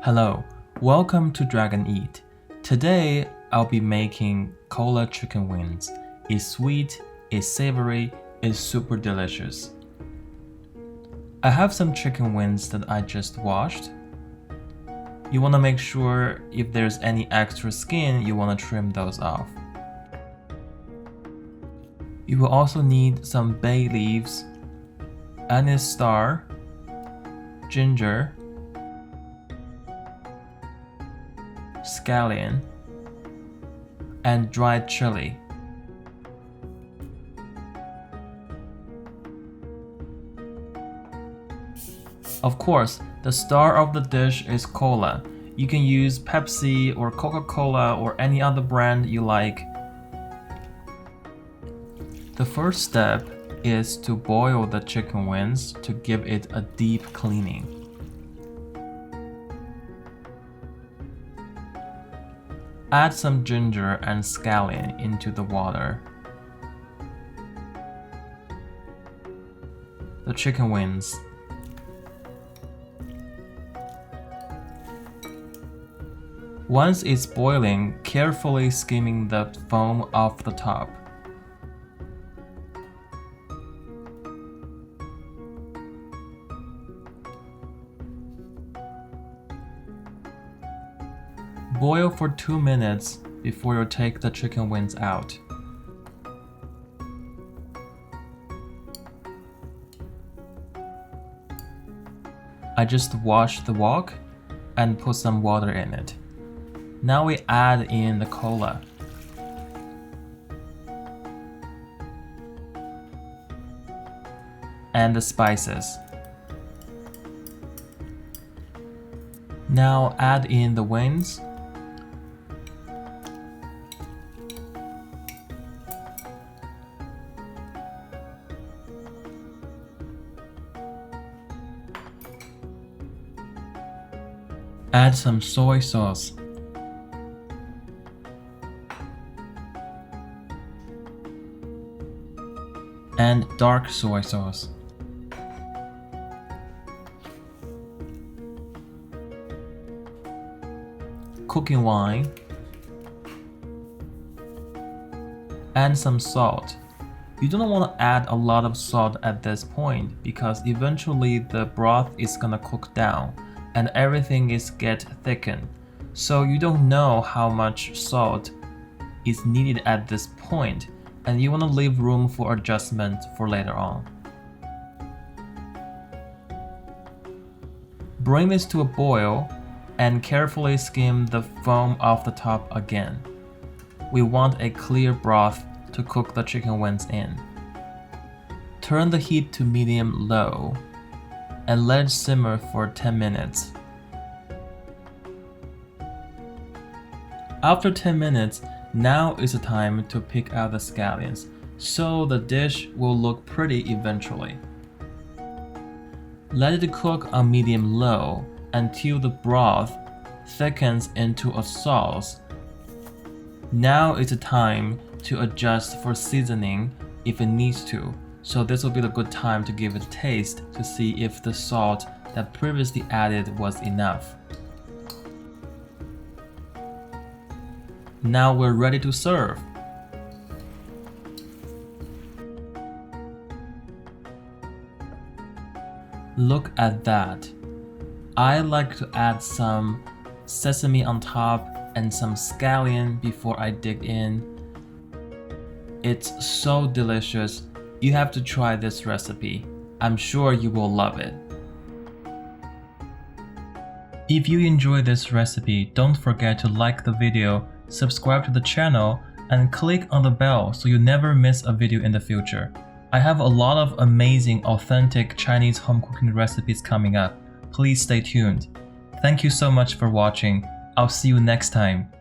Hello, welcome to Dragon Eat. Today, I'll be making cola chicken wings. It's sweet, it's savory, it's super delicious. I have some chicken wings that I just washed. You want to make sure if there's any extra skin, you want to trim those off. You will also need some bay leaves, anise star, ginger, scallion, and dried chili. Of course, the star of the dish is cola. You can use Pepsi or Coca-Cola or any other brand you like. The first step is to boil the chicken wings to give it a deep cleaning. Add some ginger and scallion into the water. The chicken wings. Once it's boiling, carefully skimming the foam off the top. Boil for 2 minutes before you take the chicken wings out. I just washed the wok and put some water in it. Now we add in the cola. And the spices. Now add in the wings. Add some soy sauce. And dark soy sauce. Cooking wine. And some salt. You don't want to add a lot of salt at this point because eventually the broth is gonna cook down and everything is get thickened. So you don't know how much salt is needed at this point, and you want to leave room for adjustment for later on. Bring this to a boil and carefully skim the foam off the top again. We want a clear broth to cook the chicken wings in. Turn the heat to medium-low and let it simmer for 10 minutes. After 10 minutes, now is the time to pick out the scallions, so the dish will look pretty eventually. Let it cook on medium-low until the broth thickens into a sauce. Now is the time to adjust for seasoning if it needs to. So this will be the good time to give it a taste to see if the salt that previously added was enough. Now we're ready to serve. Look at that. I like to add some sesame on top and some scallion before I dig in. It's so delicious. You have to try this recipe. I'm sure you will love it. If you enjoyed this recipe, don't forget to like the video, subscribe to the channel, and click on the bell so you never miss a video in the future. I have a lot of amazing, authentic Chinese home cooking recipes coming up. Please stay tuned. Thank you so much for watching. I'll see you next time.